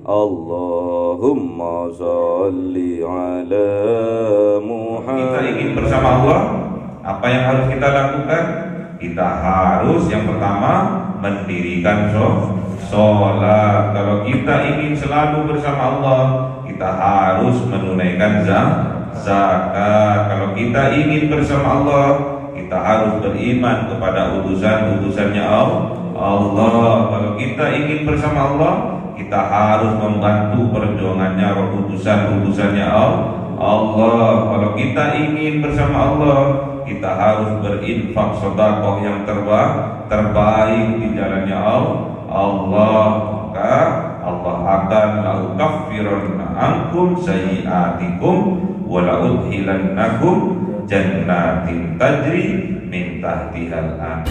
Allahumma sholli ala Muhammad. Kita ingin bersama Allah, apa yang harus kita lakukan? Kita harus yang pertama mendirikan sholat. Kalau kita ingin selalu bersama Allah, kita harus menunaikan zakat. Kalau kita ingin bersama Allah, kita harus beriman kepada utusan-utusannya Allah. Kalau kita ingin bersama Allah, kita harus membantu perjuangannya utusan-utusannya Allah. Kalau kita ingin bersama Allah, kita harus berinfak sedekah yang terbaik di jalannya Allah. Maka Allah akan la'ukaffiranna ankum sayyi'atikum wa la'udkhilannakum jannatin tajri min tahtihal anhar.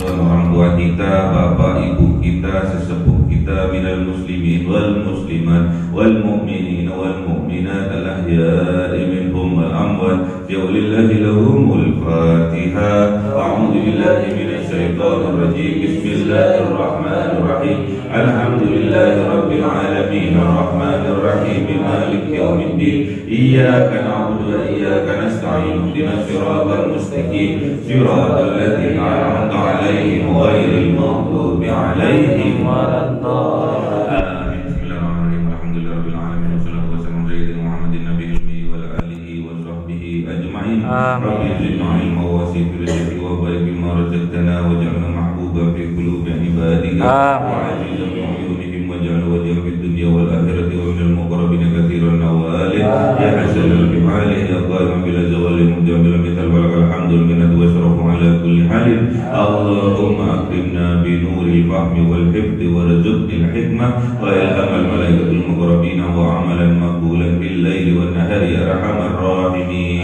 Orang tua kita, bapak ibu kita, sesepuh kita, minal muslimin wal muslimat wal mu'minin wal mu'minat al-ahya'i minhum wal amwat bi'ulillahi lahumul fatihah. A'udhu billahi minasy syaithanir rajim. Bismillahirrahmanirrahim. Alhamdulillahi rabbil alamin arrahmanir rahim maliki yaumiddin. Iyyaka na'budu wa iyyaka nasta'in. Ihdinas siratal mustaqim siratal ladzina an'amta 'alaihim ghairil maghdubi 'alaihim waladdallin. Bismillahirrahmanirrahim. Alhamdulillahirabbil alamin wassalatu wassalamu ala sayyidina Muhammadin nabiyil ummi wa ala alihi wa sahbihi ajma'in. Rabbi zidna ilma wa wasi' fi rizqi wa barik bima razaqtana waj'alna mahbuban fi qulubi ibadika wa 'azizan fi 'uyunihim waj'al waliyan fid dunya wal akhirati wa minal muqarrabin katsiran nawalih ya hasanal fi'ali ya qaiman bila zawali mujamil mithal walakal hamdul minnatu wa syarafu ala kulli halin. Allahumma akrimna bi nuril fahmi wal hifdi warzuqnil hikmah wa ilhamal malaikatul muqarrabin wa amalan maqbulan bil laili wan nahari ya arhamar rahimin.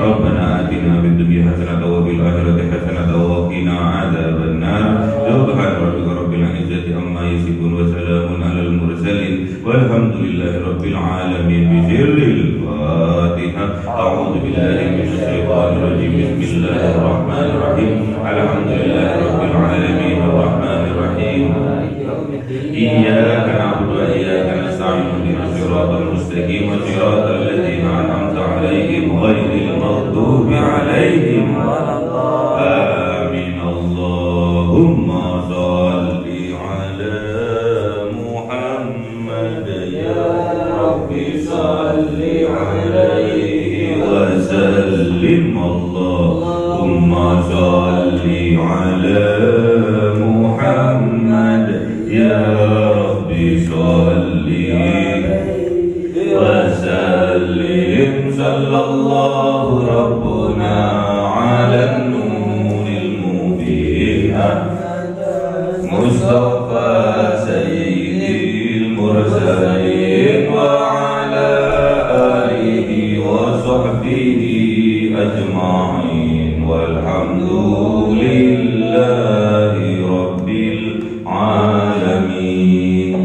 Rabbana atina fid dunya hasanatan wa fil akhirati hasanatan wa qina adzabannar. Subhana rabbika rabbil izzati amma yasifun wa salamun alal mursalin walhamdulillahi rabbil alamin. Bisirril Fatihah. A'udzu billahi minasy syaithanir rajim. Bismillahirrahmanirrahim. Alhamdulillahi rabbil alamin arrahmanir rahim. Iyyaka na'budu wa iyyaka nasta'in. Ihdinas siratal mustaqim siratal ladzina an'amta 'alaihim ghairil maghdubi 'alaihim waladdallin. Amin. Allahumma shalli 'ala Muhammad ya Rabbi shalli 'alaihi wa sallim. Allahumma shalli 'ala Muhammad ya Rabbi shalli wa sallim. Sallallahu rabbuna 'alan nuril mubin Mustafa sayyidil mursalin wa 'ala alihi wa sahbihi ajma'in walhamdulillahi rabbil alamin.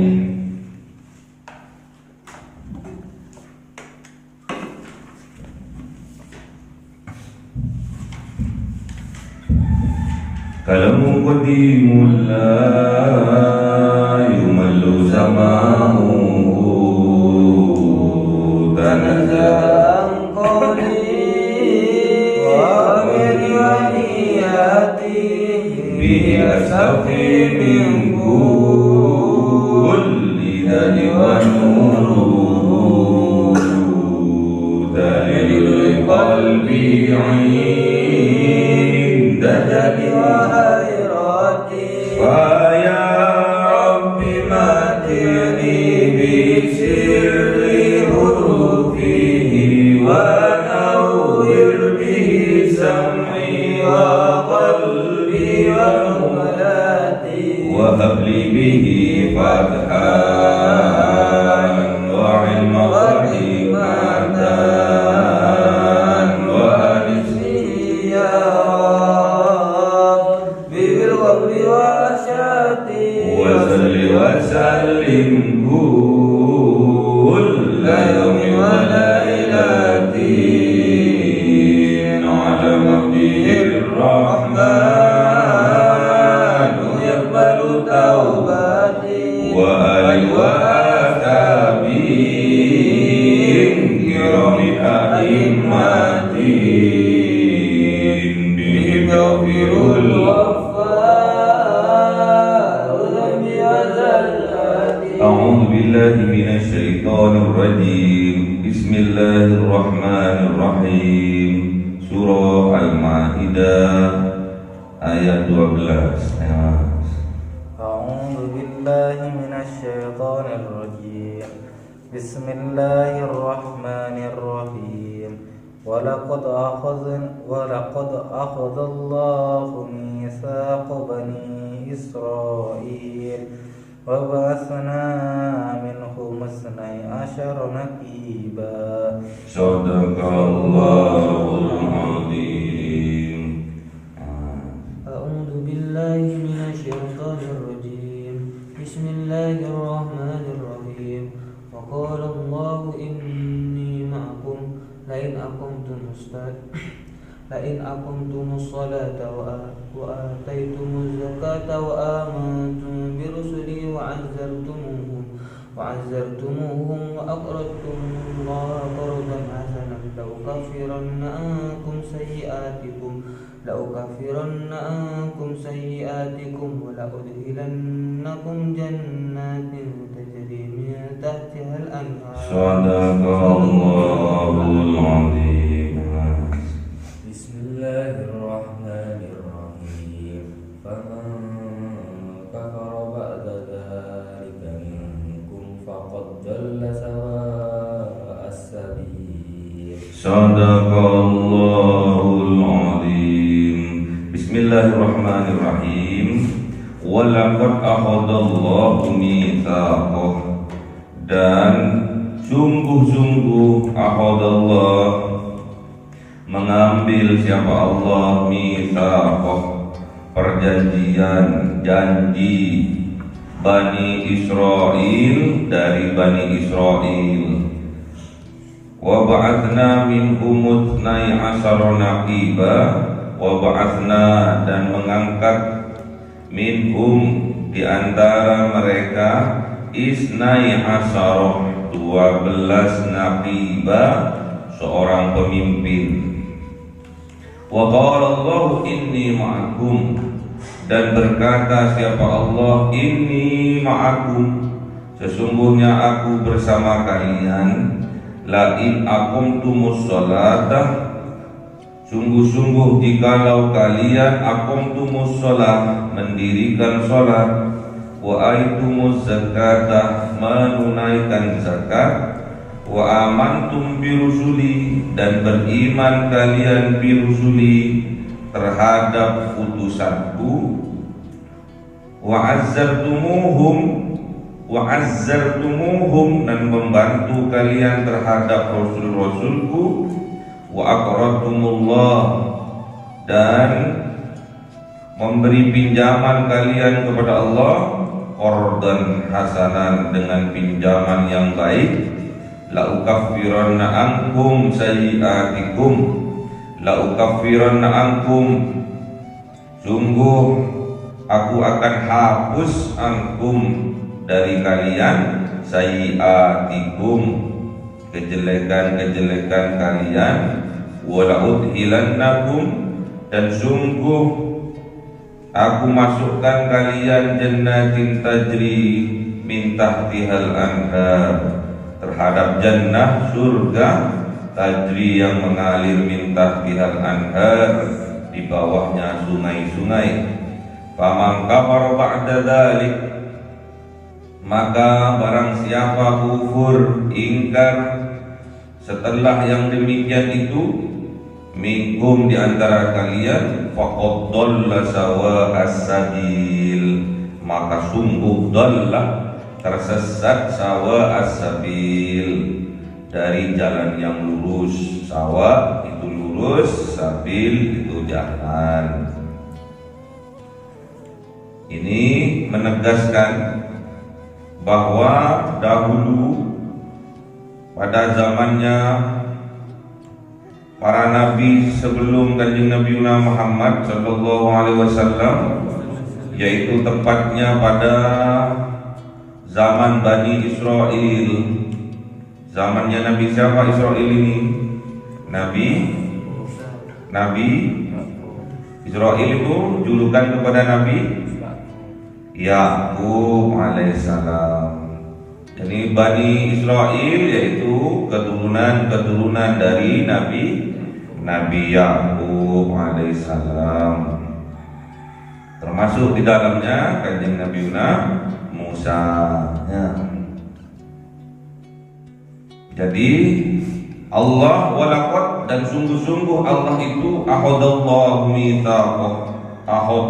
Kalamu qadimul la yumallu samahu tanazzalan qadim wa bi'aniyati bihi asafi min kulli dadi wa nuru dalil qalbi 'inda jadi wa ya Rabbi matini bi sirri hurufihi wa nawwir bihi sam'i wa qalbi wa mulati wa habli bihi fathan wa ilma wa hikmatan wa anisni ya bil qabli wa syati wa salli wa sallim kulla yawmi wa lailatin ala bihir rahmanu yaqbalu taubati wa al-watabin kirami a'immatin bihim yaghfirul أعوذ بالله من الشيطان الرجيم بسم الله الرحمن الرحيم Surah Al-Ma'idah ayat 12. أعوذ بالله من الشيطان الرجيم بسم الله الرحمن الرحيم ولقد أخذ الله ميثاق بني إسرائيل وبعثنا منهم 12 نقيبا Sadaqallahul Azim. أعوذ بالله من الشيطان الرجيم بسم الله الرحمن الرحيم وقال الله إني معكم لئن أقمتم الصلاة وآتيتم الزكاة وآمنتم برسلي وعزرتموهم وأقرضتم الله قرضا حسنا لأكفرن عنكم سيئاتكم ولأدخلنكم جنات تجري من تحتها الأنهار Sadaqallahul Azim. بسم الله الرحمن الرحيم فمن كفر بعد ذلك منكم فقد ضل سواء السبيل Sadaqallahul Azim. Bismillahirrahmanirrahim. Walaqad akhadallahu mitsaqah, dan sungguh-sungguh akhadallah mengambil siapa Allah mitsaqah, perjanjian, janji Bani Israel dari Bani Israel. Wa ba'athna minhum 12 naqiba, wa ba'athna, dan mengangkat minhum, di antara mereka, 12 naqiba, seorang pemimpin. Wa qala Allah inni ma'akum, dan berkata siapa Allah, inni ma'akum, sesungguhnya aku bersama kalian. La in aqamtumus sholata, sungguh-sungguh jikalau kalian aqamtumus sholat, mendirikan sholat, wa aitumuz zakata, menunaikan zakat, wa amantum birusuli, dan beriman kalian birusuli, terhadap utusanku, wa azzartumuhum, dan membantu kalian terhadap rasul-rasulku, wa aqradtumullah, dan memberi pinjaman kalian kepada Allah, qardan hasanan, dengan pinjaman yang baik. La ukaffiranna ankum sayiatikum, la ukaffiranna ankum, sungguh aku akan hapus ankum, dari kalian, sayiatikum, kejelekan-kejelekan kalian, wala udhilannakum, dan sungguh aku masukkan kalian jannatin tajri min tahtihal anhar, terhadap jannah, surga, tajri, yang mengalir min tahtihal anhar, di bawahnya sungai-sungai. Faman kafara ba'da dzalik, maka barang siapa kufur, ingkar setelah yang demikian itu, minkum, di antara kalian, faqad dhalla sawa'as sabil, maka sungguh dhalla, tersesat, sawa'as sabil, dari jalan yang lurus. Sawa itu lurus, sabil itu jalan. Ini menegaskan bahwa dahulu pada zamannya para nabi sebelum Kanjeng Nabi Muhammad sallallahu alaihi wasallam, yaitu tepatnya pada zaman Bani Israel. Zamannya Nabi siapa Israel ini? Nabi Israel itu julukan kepada Nabi Yakub alaihissalam. Jadi Bani Israel yaitu keturunan dari Nabi Yakub alaihissalam. Termasuk di dalamnya Kanjeng Nabi Musa. Ya. Jadi Allah walaqad, dan sungguh-sungguh Allah itu ahadallahu mitsaqah. Ahad,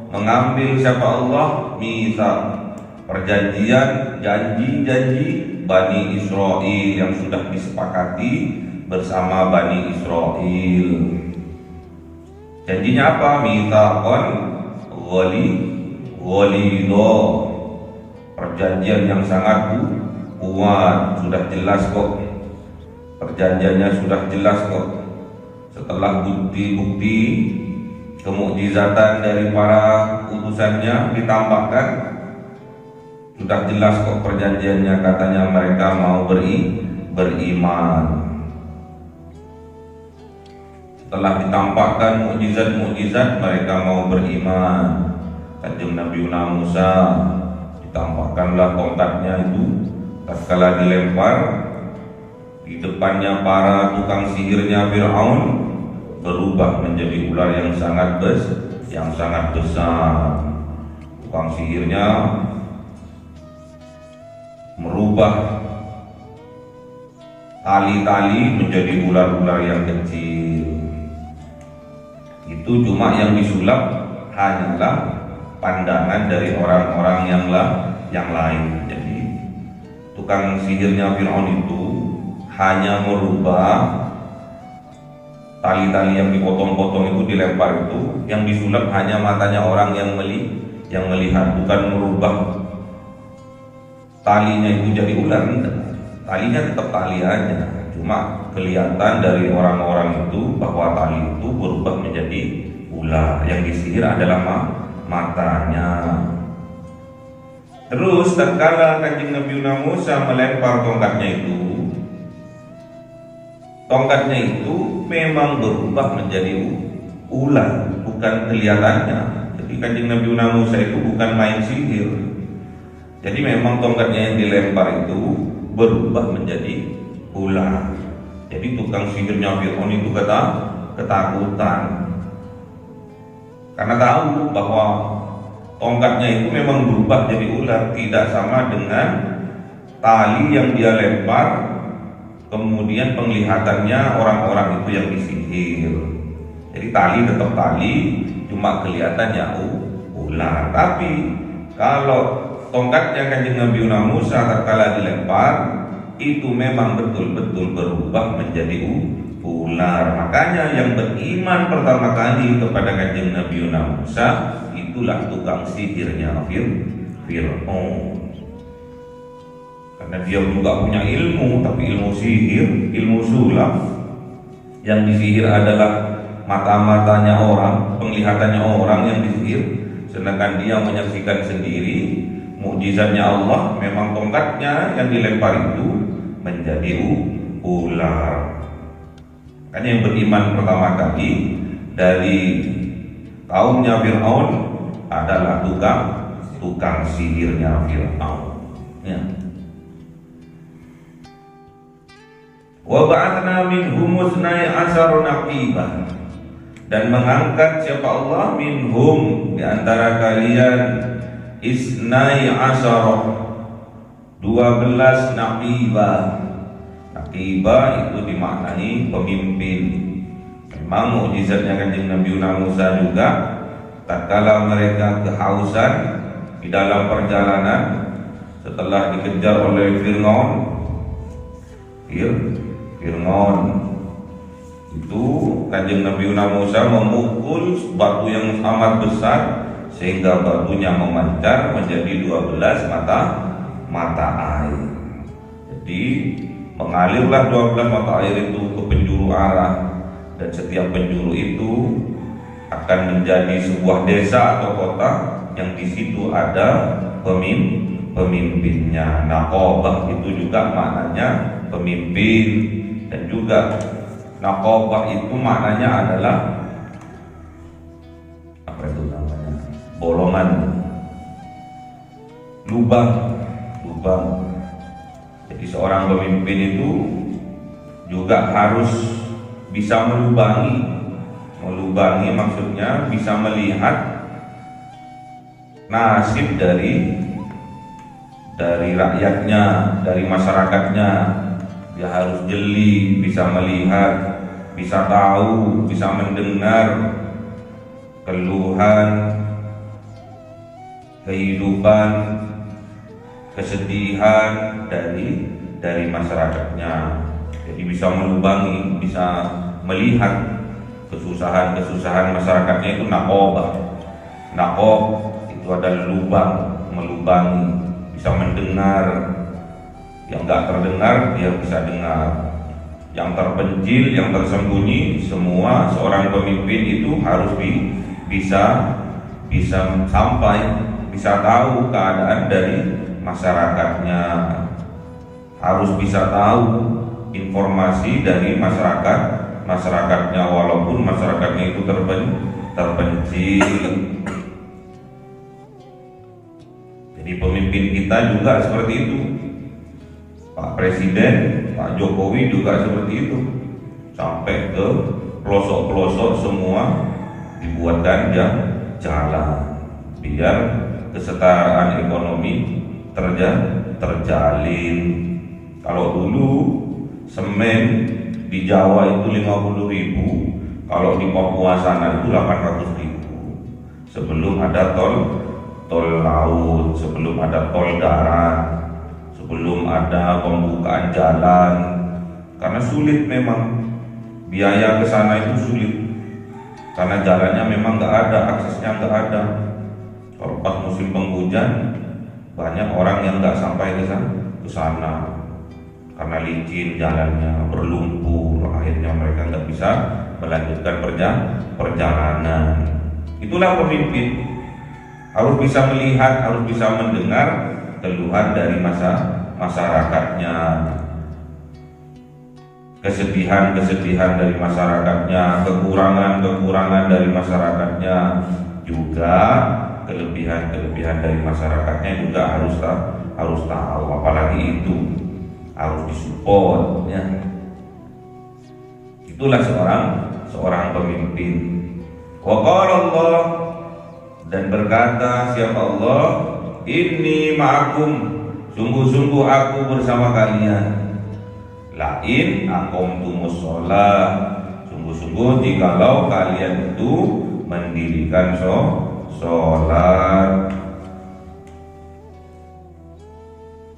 mengambil siapa Allah? Mitsaq, perjanjian, janji Bani Israel yang sudah disepakati bersama Bani Israel. Janjinya apa? Mitsaqan ghalidha, perjanjian yang sangat kuat. Sudah jelas kok, perjanjiannya sudah jelas kok. Setelah bukti-bukti kemukjizatan dari para utusannya ditambahkan, sudah jelas kok perjanjiannya. Katanya mereka mau beriman. Setelah ditampakkan mukjizat-mukjizat, mereka mau beriman. Kanjeng Nabi Musa ditampakkanlah tongkatnya itu, tatkala dilempar, di depannya para tukang sihirnya Fir'aun berubah menjadi ular yang sangat besar. Tukang sihirnya merubah tali-tali menjadi ular-ular yang kecil. Itu cuma yang disulap hanyalah pandangan dari orang-orang yang lain. Jadi tukang sihirnya Fir'aun itu hanya merubah tali-tali yang dipotong-potong itu, dilempar itu, yang disulap hanya matanya orang yang melihat, bukan merubah talinya itu jadi ular. Talinya tetap tali aja, cuma kelihatan dari orang-orang itu bahwa tali itu berubah menjadi ular. Yang disihir adalah matanya. Terus tatkala Kanjeng Nabi Musa melempar tongkatnya itu memang berubah menjadi ular, bukan kelihatannya. Jadi Kanjeng Nabi Musa itu bukan main sihir. Jadi memang tongkatnya yang dilempar itu berubah menjadi ular. Jadi tukang sihirnya Fir'aun itu ketakutan, karena tahu bahwa tongkatnya itu memang berubah jadi ular, tidak sama dengan tali yang dia lempar. Kemudian penglihatannya orang-orang itu yang disihir. Jadi tali tetap tali, cuma kelihatannya ular. Tapi kalau tongkatnya Kanjeng Nabi Musa tatkala dilempar itu memang betul-betul berubah menjadi ular. Makanya yang beriman pertama kali kepada Kanjeng Nabi Musa itulah tukang sihirnya Fir'aun. Karena dia juga punya ilmu, tapi ilmu sihir, ilmu sulap. Yang disihir adalah mata-matanya orang, penglihatannya orang yang disihir, sedangkan dia menyaksikan sendiri mukjizatnya Allah. Memang tongkatnya yang dilempar itu menjadi ular. Kan yang beriman pertama kali dari kaumnya Fir'aun adalah tukang sihirnya Fir'aun. Ya. Wa ba'athna minhum 12 naqibah, dan mengangkat siapa Allah minhum di antara kalian 12 naqibah. Naqibah itu dimaknai pemimpin. Memang mukjizatnya Kanjeng Nabi Musa juga tatkala mereka kehausan di dalam perjalanan setelah dikejar oleh Fir'aun itu, Kanjeng Nabi Musa memukul batu yang amat besar sehingga batunya memancar menjadi 12 mata air. Jadi mengalirlah 12 mata air itu ke penjuru arah. dan setiap penjuru itu akan menjadi sebuah desa atau kota yang di situ ada pemimpinnya. Naqabah itu juga maknanya pemimpin, dan juga naqabah itu maknanya adalah apa itu namanya? Bolongan, lubang. Jadi seorang pemimpin itu juga harus bisa melubangi maksudnya bisa melihat nasib dari rakyatnya, dari masyarakatnya. Dia harus jeli, bisa melihat, bisa tahu, bisa mendengar keluhan, kehidupan, kesedihan dari masyarakatnya. Jadi bisa melubangi, bisa melihat kesusahan masyarakatnya. Itu naqabah. Naqab itu adalah lubang, melubangi, bisa mendengar. Yang enggak terdengar dia bisa dengar. Yang terpencil, yang tersembunyi, semua seorang pemimpin itu harus bisa sampai, bisa tahu keadaan dari masyarakatnya, harus bisa tahu informasi dari masyarakatnya walaupun masyarakatnya itu terpencil. Jadi pemimpin kita juga seperti itu. Pak Presiden, Pak Jokowi juga seperti itu. Sampai ke pelosok-pelosok semua dibuatkan jalan biar kesetaraan ekonomi terjalin. Kalau dulu semen di Jawa itu 50.000, kalau di Papua sana itu 800.000. Sebelum ada tol laut, sebelum ada tol darat, sebelum ada pembukaan jalan. Karena sulit memang, biaya ke sana itu sulit. Karena jalannya memang nggak ada, aksesnya nggak ada. Kalau pas musim penghujan, banyak orang yang nggak sampai ke sana karena licin jalannya, berlumpur, akhirnya mereka nggak bisa melanjutkan perjalanan. Itulah pemimpin, harus bisa melihat, harus bisa mendengar keluhan dari masyarakatnya, kesedihan dari masyarakatnya, kekurangan dari masyarakatnya, juga kelebihan dari masyarakatnya juga harus tahu. Apalagi itu harus disupport, ya. Itulah seorang pemimpin. Wa qala Allah, dan berkata siapa Allah, inni ma'akum, sungguh-sungguh aku bersama kalian. Lain aqamtumus shalah, sungguh-sungguh jikalau kalian itu mendirikan sholat.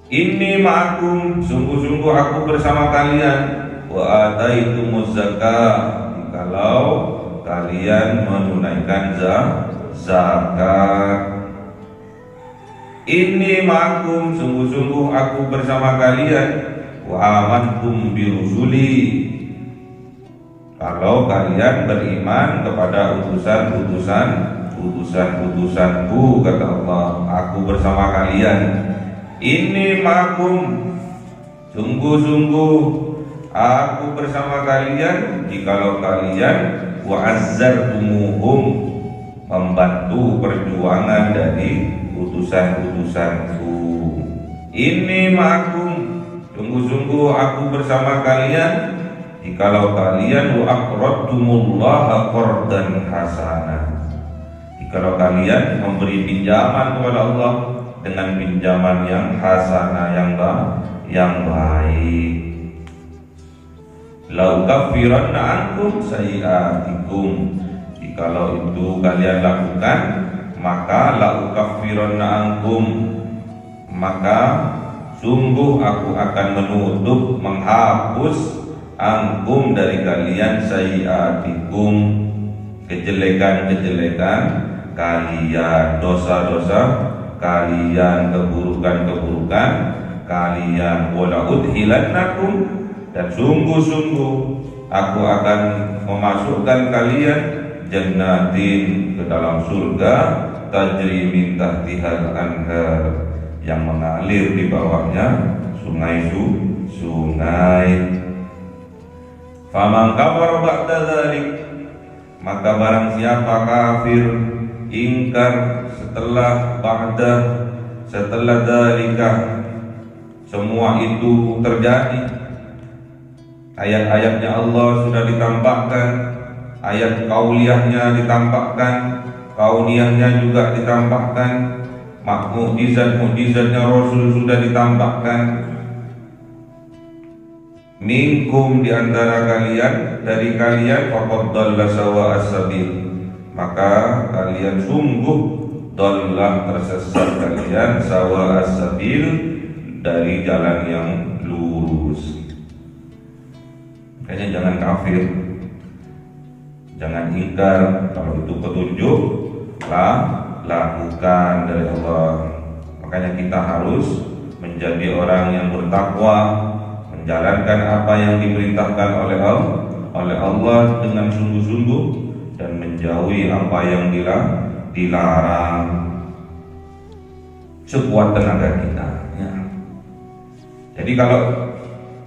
Inni ma'akum, sungguh-sungguh aku bersama kalian. Wa ataitumuz zakah, jikalau kalian menunaikan zakat. Inni ma'akum, sungguh-sungguh aku bersama kalian. Wa amantum birusuli, kalau kalian beriman kepada utusan-utusanku, kata Allah, aku bersama kalian. Inni ma'akum, sungguh-sungguh aku bersama kalian jikalau kalian wa'azzartumuhum, membantu perjuangan dari utusan-utusanku. Inni ma'akum, sungguh-sungguh aku bersama kalian jikalau kalian wa'aqradtumullaha qardan hasanah, jikalau kalian memberi pinjaman kepada Allah dengan pinjaman yang hasanah, yang baik. Lau kaffiranna ankum sayiatikum, jikalau itu kalian lakukan, maka lau kaffiranna ankum, maka sungguh aku akan menutup, menghapus angkum dari kalian sayiatikum, kejelekan-kejelekan kalian, dosa-dosa kalian, keburukan-keburukan kalian. Wala udhilannakum, dan sungguh-sungguh aku akan memasukkan kalian jannatin ke dalam surga tajri min tahtihal anhar, yang mengalir di bawahnya sungai. Faman kafara ba'da dzalik, maka barang siapa kafir ingkar setelah dzalika, semua itu terjadi. Ayat-ayatnya Allah sudah ditampakkan, ayat kauliyahnya ditampakkan, kauniyahnya juga ditampakkan, mukjizat-mukjizatnya Rasul sudah ditampakkan. Minkum, di antara kalian, dari kalian, faqad dhalla sawa as-sabil, maka kalian sungguh dhallah, tersesat kalian, sawa as-sabil, dari jalan yang lurus. Makanya jangan kafir, jangan ingkar, kalau itu petunjuk lakukan dari Allah. Makanya kita harus menjadi orang yang bertakwa, menjalankan apa yang diperintahkan oleh Allah dengan sungguh-sungguh, dan menjauhi apa yang dilarang sekuat tenaga kita ya. Jadi kalau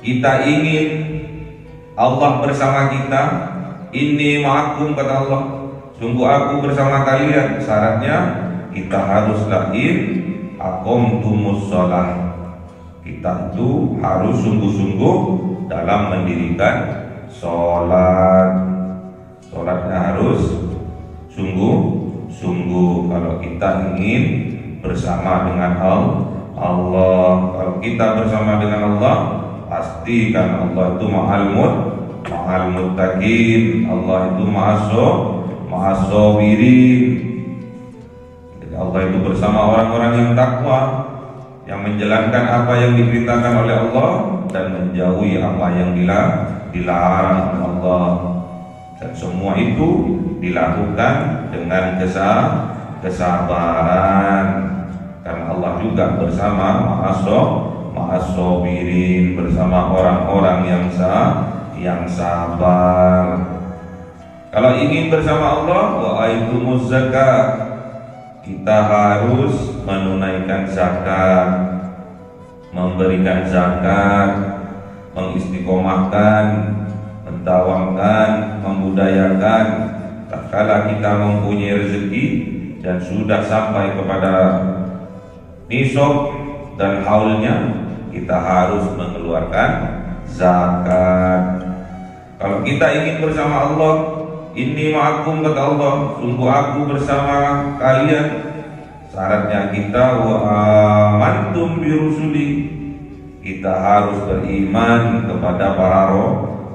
kita ingin Allah bersama kita, inni ma'akum, kata Allah, sungguh aku bersama kalian, syaratnya kita haruslah aqamtumus shalah, kita itu harus sungguh-sungguh dalam mendirikan sholat. Sholatnya harus sungguh-sungguh kalau kita ingin bersama dengan Allah. Kalau kita bersama dengan Allah, pastikan Allah itu ma'al muttaqin, Allah itu ma'as sabirin. Jadi Allah itu bersama orang-orang yang takwa, yang menjalankan apa yang diperintahkan oleh Allah dan menjauhi apa yang dilarang oleh Allah. Dan semua itu dilakukan dengan kesabaran, karena Allah juga bersama ma'as sabirin, bersama orang-orang yang sabar. Kalau ingin bersama Allah, wa aitumuz zakat, kita harus menunaikan zakat, memberikan zakat, mengistiqomahkan, mentawangkan, membudayakan. Tatkala kita mempunyai rezeki dan sudah sampai kepada nisab dan haulnya, kita harus mengeluarkan zakat. Kalau kita ingin bersama Allah, inni ma'akum, kata Allah, sungguh aku bersama kalian, syaratnya kita wa amantum bi rusuli, kita harus beriman kepada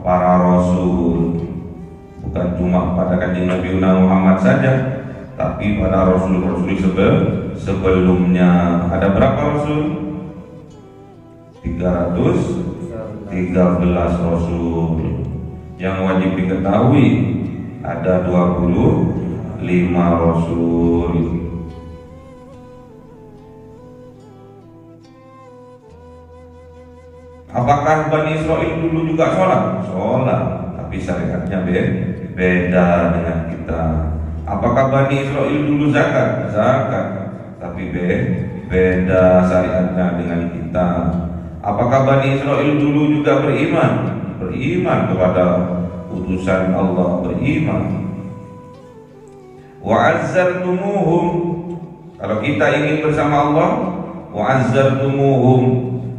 para rasul, bukan cuma pada kanjeng Nabi Muhammad saja, tapi pada rasul-rasul sebelumnya. Ada berapa rasul? 313 rasul. Yang wajib diketahui ada 25 rasul. Apakah Bani Israel dulu juga sholat? Sholat, tapi syariatnya beda dengan kita. Apakah Bani Israel dulu zakat? Zakat, tapi beda syariatnya dengan kita. Apakah Bani Israel dulu juga beriman? Beriman kepada utusan Allah, beriman. Wa'azzartumuhum, kalau kita ingin bersama Allah, wa'azzartumuhum,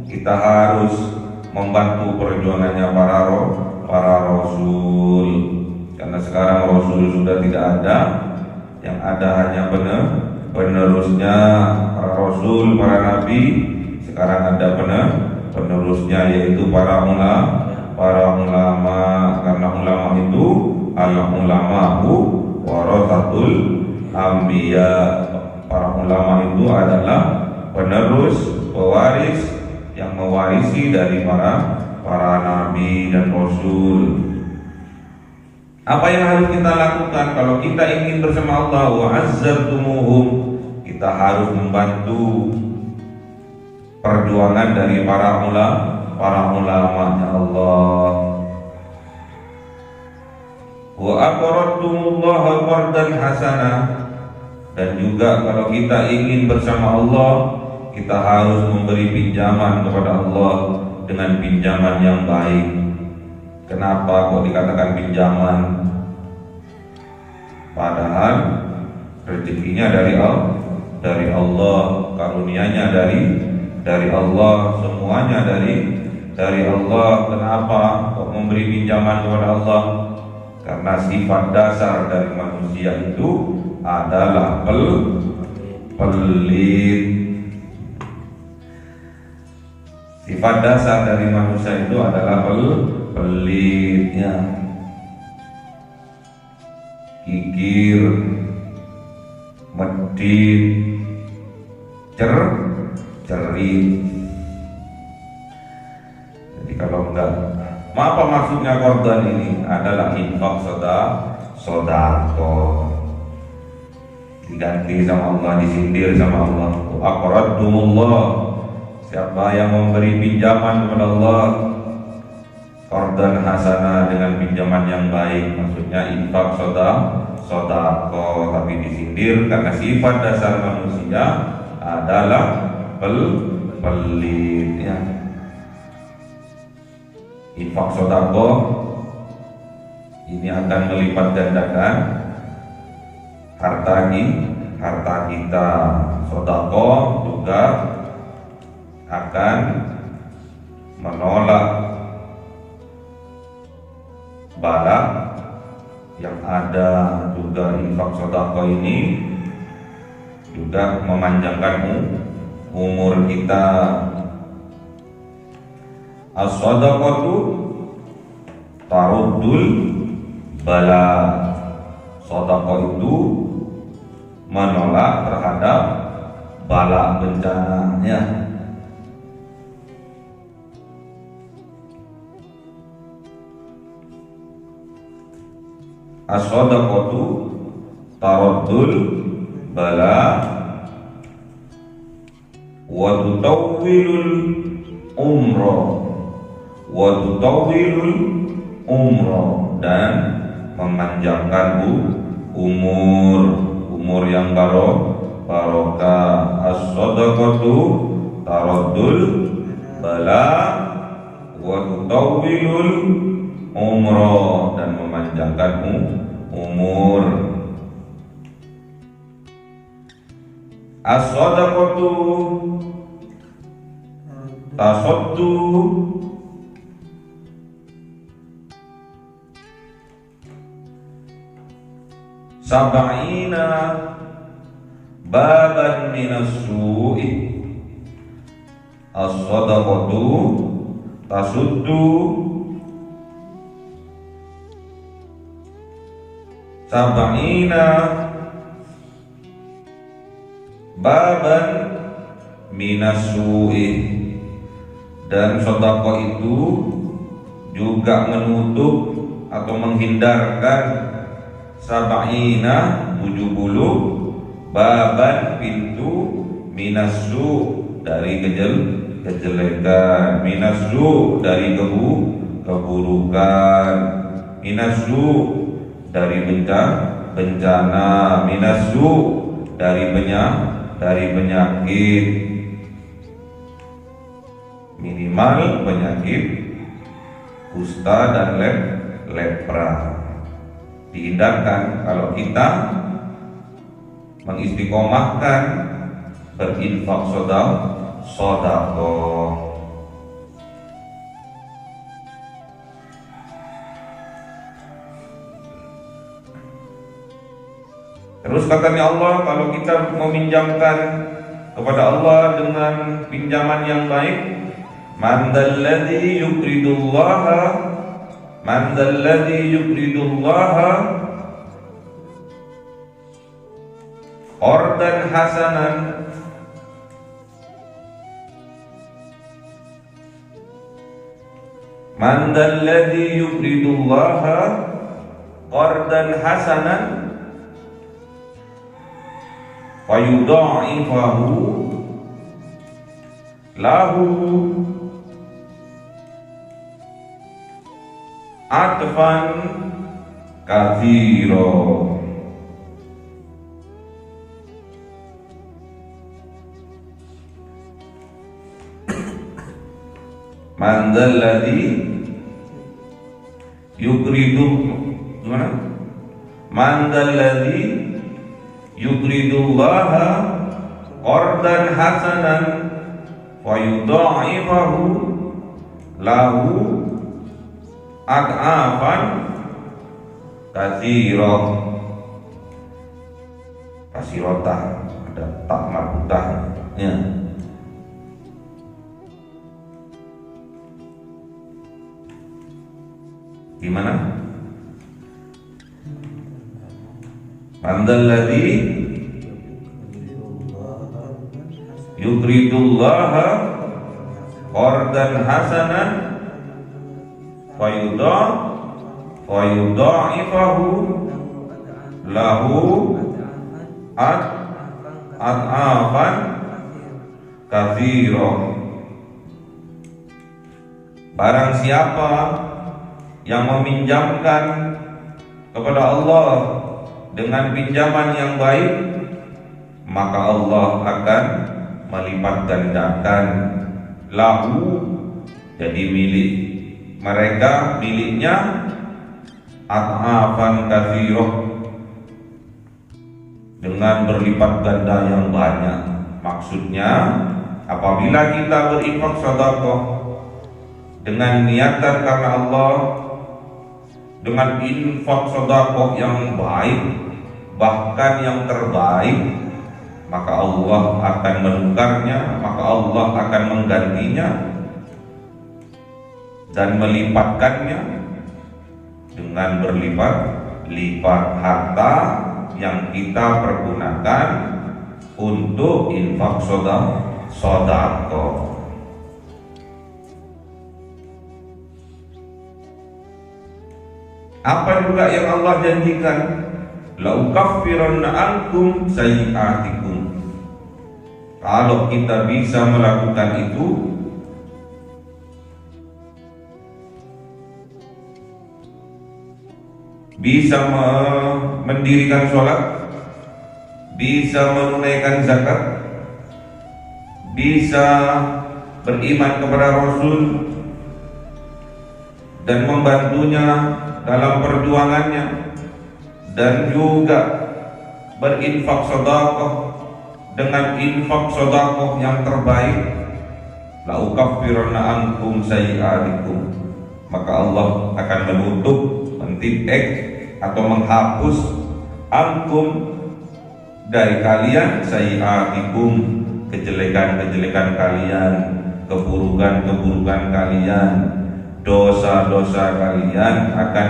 kita harus membantu perjuangannya para rasul. Karena sekarang rasul sudah tidak ada, yang ada hanya penerusnya. Para rasul, para nabi, sekarang ada penerusnya, yaitu para ulama. Karena ulama itu al-ulama'u warathatul anbiya, para ulama itu adalah penerus, pewaris, yang mewarisi dari para nabi dan rasul. Apa yang harus kita lakukan kalau kita ingin bersama Allah? Wa azzartumuhum, kita harus membantu perjuangan dari para ulamanya Allah. wa aqradtumullaha qardan hasanah, dan juga kalau kita ingin bersama Allah, kita harus memberi pinjaman kepada Allah dengan pinjaman yang baik. Kenapa kok dikatakan pinjaman? Padahal rezekinya dari Allah, karunianya dari Allah, semuanya dari Allah. Kenapa kok memberi pinjaman kepada Allah? Karena sifat dasar dari manusia itu adalah pelit. Sifat dasar dari manusia itu adalah pelitnya, kikir, medit, cerit. Jadi kalau enggak, apa maksudnya korban ini? Adalah infak sodako, diganti sama Allah, disindir sama Allah. Aqradtumullah, siapa yang memberi pinjaman kepada Allah, qardan hasanah, dengan pinjaman yang baik, maksudnya infak sodako, tapi disindir karena sifat dasar manusia adalah pelit ya. Infak sodako ini akan melipat gandakan harta kita. Sodako juga akan menolak bala yang ada. Juga infak sodako ini juga memanjangkan umur kita. As-sadaqatu taruddul bala. Sedekah itu menolak terhadap bala bencananya. As-sadaqatu taruddul bala wa tutawwilul umroh, dan memanjangkan umur yang barokah. As-sadaqatu taruddul bala wa tutawwilul umroh, dan memanjangkan umur. As-sadaqatu tasoddu sab'ina baban minas su'i. As-sadaqatu tasuddu sab'ina baban minas su'i, dan sedekah itu juga menutup atau menghindarkan sab'ina 70 baban pintu minasu dari kejelekan, minasu dari keburukan, minasu dari bencana, minasu dari penyakit, minimal penyakit kusta dan lepra dihindarkan kalau kita mengistiqomahkan berinfak sedekah. Terus katanya Allah, kalau kita meminjamkan kepada Allah dengan pinjaman yang baik, man dzalladzi yuqridullaha qardan hasanan man dzalladzi yuqridullaha qardan hasanan wa yudha'ifahu lahu atfan katsira. Man dzalladzi yuqridu gimana? Man dzalladzi yuqridullaha qardan hasanan wa yudha'ifahu lahu ad'afan katsira. Kasirotah ada tak marbutahnya. Gimana? Mandalladzi yuqridullaha qardan hasanan fayudha'ifahu lahu ad'afan katsira. Barang siapa yang meminjamkan kepada Allah dengan pinjaman yang baik, maka Allah akan melipat gandakan lahu, jadi milik mereka, miliknya ad'afan katsirah, dengan berlipat ganda yang banyak. Maksudnya apabila kita berinfak sedekah dengan niatan karena Allah, dengan infak sedekah yang baik, bahkan yang terbaik, maka Allah akan menukarnya, maka Allah akan menggantinya dan melipatkannya dengan berlipat-lipat harta yang kita pergunakan untuk infak sedekah. Apa juga yang Allah janjikan? La ukaffiranna ankum sayyi'atikum. Kalau kita bisa melakukan itu, bisa mendirikan sholat, bisa menunaikan zakat, bisa beriman kepada Rasul dan membantunya dalam perjuangannya, dan juga berinfak sedekah dengan infak sedekah yang terbaik, la ukaffiranna ankum sayyi'atikum, maka Allah akan menutup, mentipek atau menghapus ankum dari kalian sayyi'atikum, kejelekan-kejelekan kalian, keburukan-keburukan kalian, dosa-dosa kalian akan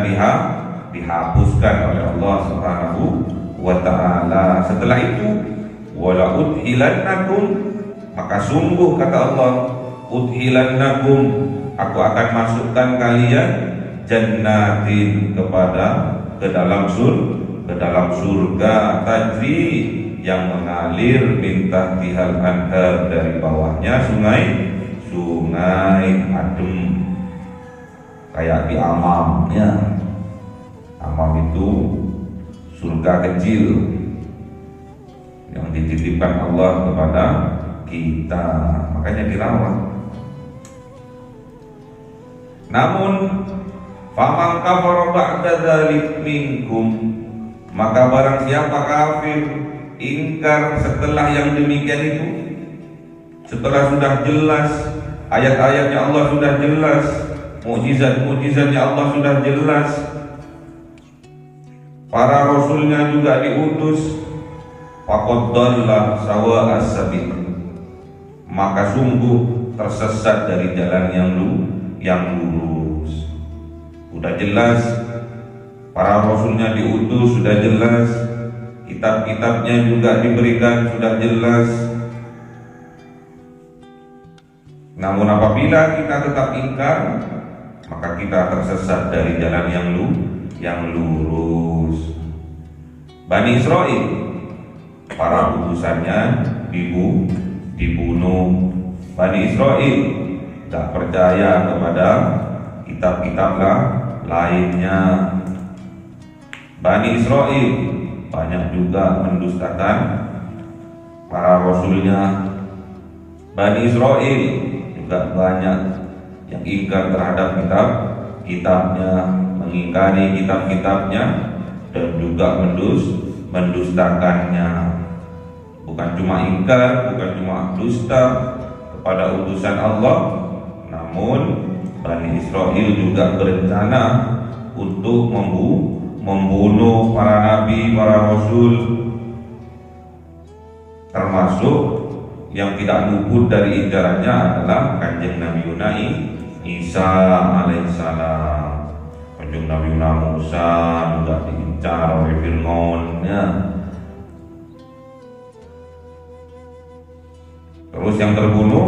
dihapuskan oleh Allah Subhanahu wa ta'ala. Setelah itu wala udhilannakum, maka sungguh kata Allah, udhilannakum, aku akan masukkan kalian jannatin, ke dalam surga tajri, yang mengalir min tahtihal anhar, dari bawahnya sungai adem, kayak di Amam ya. Amam itu surga kecil yang dititipkan Allah kepada kita, makanya dirawat. Namun faman kafara ba'da dzalik minkum, maka barang siapa kafir, ingkar setelah yang demikian itu, setelah sudah jelas ayat-ayatnya Allah, sudah jelas mukjizat-mukjizatnya Allah, sudah jelas para rasulnya juga diutus, faqad dhalla sawa as-sabil, maka sungguh tersesat dari jalan yang lurus. Sudah jelas para rasulnya diutus, sudah jelas kitab-kitabnya juga diberikan, sudah jelas. Namun apabila kita tetap ingkar, maka kita tersesat dari jalan yang lurus. Bani Israel, para utusannya dibunuh. Bani Israel tak percaya kepada kitab-kitab lainnya. Bani Israel banyak juga mendustakan para rasulnya. Bani Israel juga banyak yang ingkar terhadap kitabnya, mengingkari kitab-kitabnya, dan juga mendustakannya. Bukan cuma ingkar, bukan cuma dusta kepada utusan Allah, namun Bani Israel juga berencana untuk membunuh para nabi, para rasul, termasuk yang tidak luput dari incarannya adalah kanjeng Nabi Isa alaihissalam. Kanjeng Nabi Musa juga diincar oleh Fir'aun, ya. Terus yang terbunuh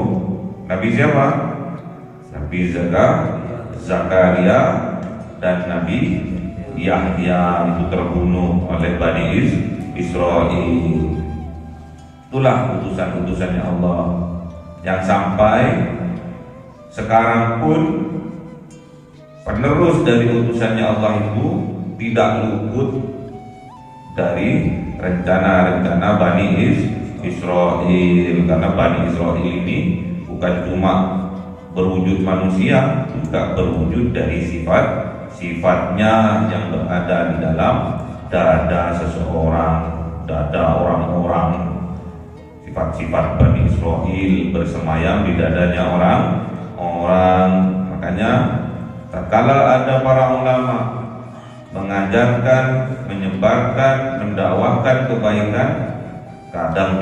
Nabi siapa? Nabi Zakaria dan Nabi Yahya itu terbunuh oleh Bani Israel. Itulah utusan-utusannya Allah yang sampai sekarang pun penerus dari utusannya Allah itu tidak luput dari rencana-rencana Bani Israel. Karena Bani Israel ini bukan cuma berwujud manusia, juga berwujud dari sifatnya yang berada di dalam dada seseorang, dada orang-orang. Sifat-sifat Bani Israel bersemayam di dadanya orang. Makanya tatkala ada para ulama mengajarkan, menyebarkan, mendakwahkan kebaikan, kadang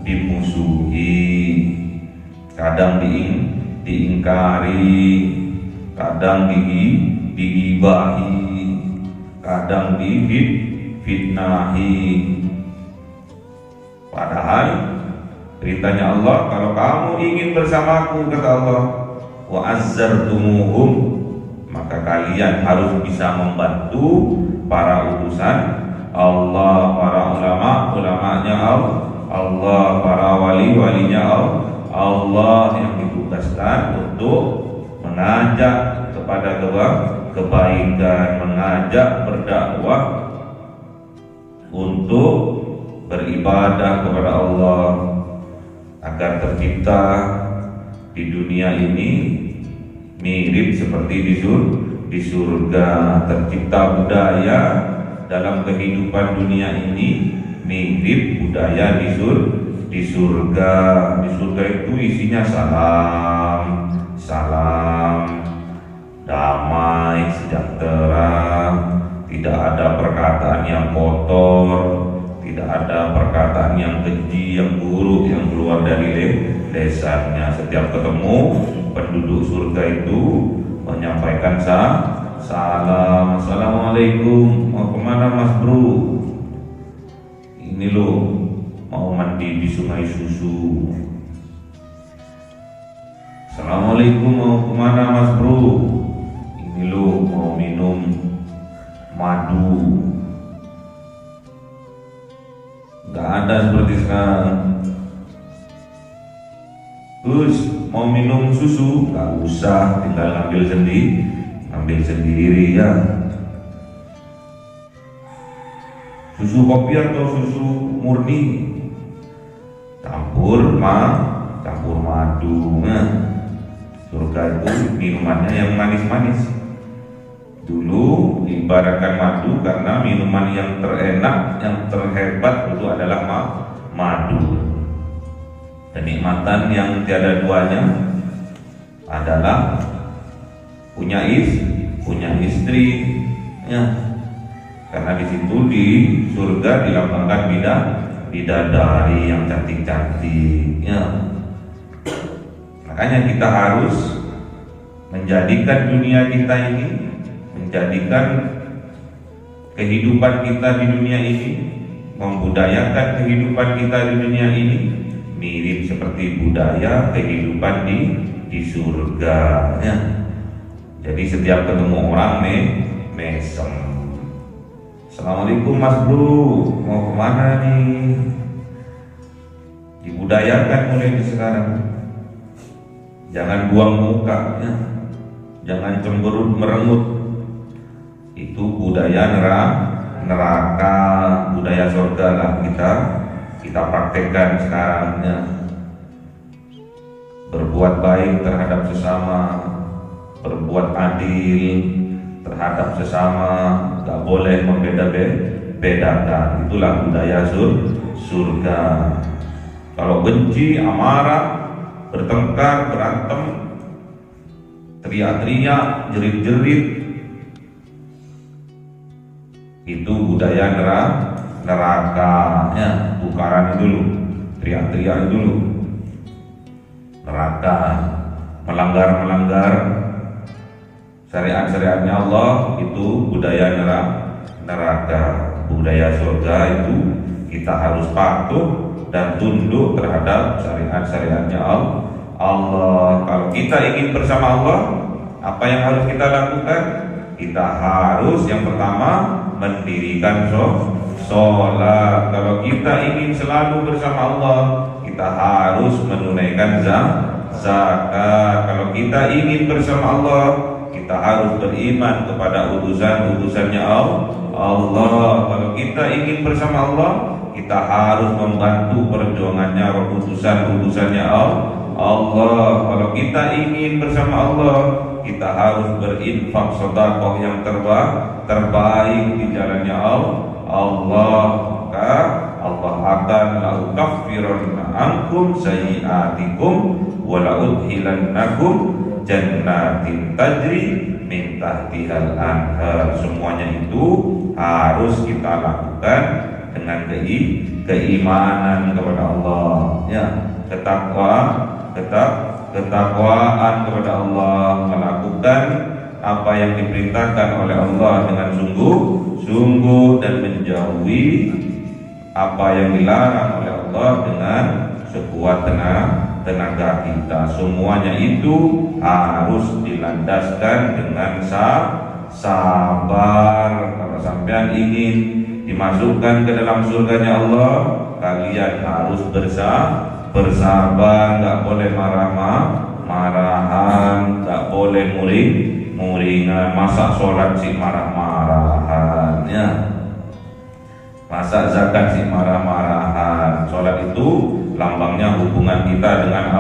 dimusuhi, kadang diingkari, kadang digibahi, kadang difitnahi. Padahal beritanya Allah, kalau kamu ingin bersamaku, kata Allah, wa azzartumuhum, maka kalian harus bisa membantu para utusan Allah, para ulamanya Allah, para walinya Allah yang ditugaskan untuk mengajak kepada kebaikan, mengajak berdakwah untuk beribadah kepada Allah, agar tercipta di dunia ini mirip seperti di surga. Tercipta budaya dalam kehidupan dunia ini mirip budaya di surga. Di surga itu isinya salam, damai, sejahtera, tidak ada perkataan yang kotor, tidak ada perkataan yang keji, yang buruk yang keluar dari lisannya. Setiap ketemu penduduk surga itu menyampaikan salam. Assalamualaikum, mau kemana mas bro? Ini loh, mau mandi di sungai susu. Assalamualaikum, mau kemana mas bro? Ini loh, mau minum madu. Gak ada seperti sekarang. Terus mau minum susu, gak usah, tinggal ngambil sendiri ya. Susu kopi atau susu murni, campur madu. Nah, surga itu minumannya yang manis-manis. Dulu diibaratkan madu karena minuman yang terenak, yang terhebat itu adalah madu. Kenikmatan yang tiada duanya adalah punya istri, ya. Karena di situ di surga dilambangkan bidadari yang cantik-cantik, ya. Makanya kita harus menjadikan dunia kita ini, menjadikan kehidupan kita di dunia ini, membudayakan kehidupan kita di dunia ini mirip seperti budaya kehidupan di surga, ya. Jadi setiap ketemu orang mesem. Assalamualaikum mas bro, mau kemana nih? Dibudayakan mulai di sekarang. Jangan buang muka, ya. Jangan cemberut merengut. Itu budaya neraka, budaya surga lah kita praktekkan sekarang ya. Berbuat baik terhadap sesama, berbuat adil terhadap sesama, gak boleh membeda-bedakan. Itulah budaya surga. Kalau benci, amarah, bertengkar, berantem, teriak-teriak, jerit-jerit, itu budaya neraka ya. Tukaran dulu, teriak-teriak dulu, neraka. Melanggar syariat-syariatnya Allah, itu budaya neraka. Budaya surga itu kita harus patuh dan tunduk terhadap syariat-syariatnya Allah. Kalau kita ingin bersama Allah, apa yang harus kita lakukan? Kita harus yang pertama mendirikan sholat. Kalau kita ingin selalu bersama Allah, kita harus menunaikan zakat. Kalau kita ingin bersama Allah, kita harus beriman kepada utusan-utusannya Allah. Kalau kita ingin bersama Allah, kita harus membantu perjuangannya utusan-utusannya Allah. Kalau kita ingin bersama Allah, kita harus berinfak sedekah yang terbaik di jalannya Allah. Maka Allah akan la'ukaffiranna ankum sayyi'atikum wa la'udhilannakum jannatin tajri min tahtihal anhar. Semuanya itu harus kita lakukan dengan keimanan kepada Allah ya, ketakwaan kepada Allah, melakukan apa yang diperintahkan oleh Allah dengan sungguh-sungguh dan menjauhi apa yang dilarang oleh Allah dengan sekuat tenaga kita. Semuanya itu harus dilandaskan dengan sabar. Kalau sampean ingin dimasukkan ke dalam surganya Allah, kalian harus bersabar, nggak boleh marah-marahan, nggak boleh muring-muringan. Masa sholat sih marah-marahan ya, masa zakat sih marah-marahan. Sholat itu lambangnya hubungan kita dengan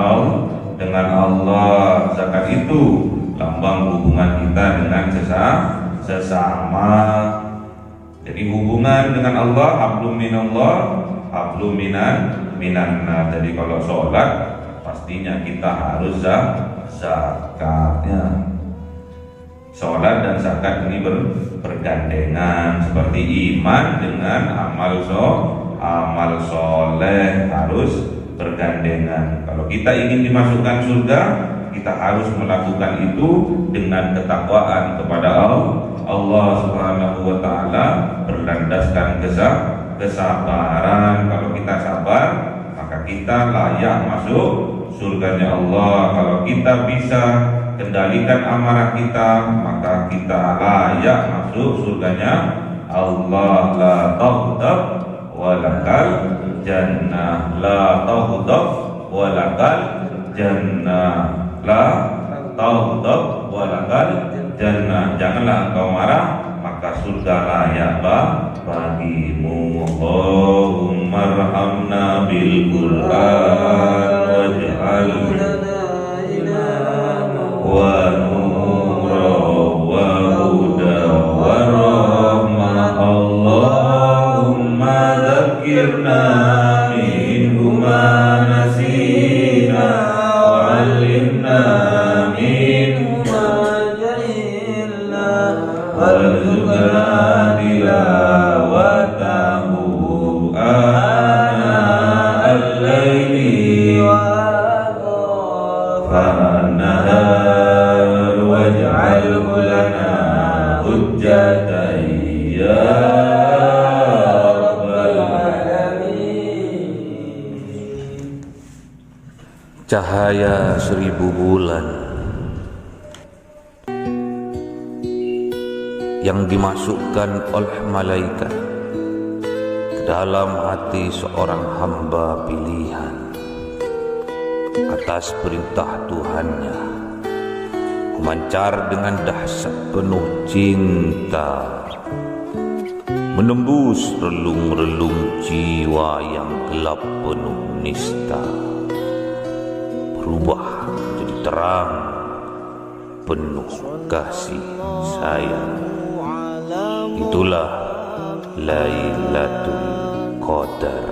Allah. Zakat itu lambang hubungan kita dengan sesama. Jadi hubungan dengan Allah, hablum minallah, hablum minannas. Jadi kalau sholat pastinya kita harus zakatnya. Sholat dan zakat ini bergandengan, seperti iman dengan amal soleh harus bergandengan. Kalau kita ingin dimasukkan surga, kita harus melakukan itu dengan ketakwaan kepada Allah Subhanahu wa ta'ala, berlandaskan kesabaran. Kalau kita sabar, maka kita layak masuk surganya Allah. Kalau kita bisa kendalikan amarah kita, maka kita layak masuk surganya Allah. La taghdab walakal jannah, la taghdab walakal jannah, la taghdab walakal jannah. Janganlah engkau marah, maka surga layak bagimu. Allahumma arhamna bil Qur'an waj'al wa nura wa huda wa rahmah. Allahumma dzakirna minhu ma nasina wa 'allimna minhu ma jahilna warzuqna tilawatahu ana al-laili wa an-nahar waj'alhu lana hujjatan ya rabbal alamin. Cahaya 1000 bulan yang dimasukkan oleh malaikat ke dalam hati seorang hamba pilihan atas perintah Tuhannya, memancar dengan dahsyat penuh cinta, menembus relung-relung jiwa yang gelap penuh nista, berubah menjadi terang penuh kasih sayang. Itulah Lailatul Qadar.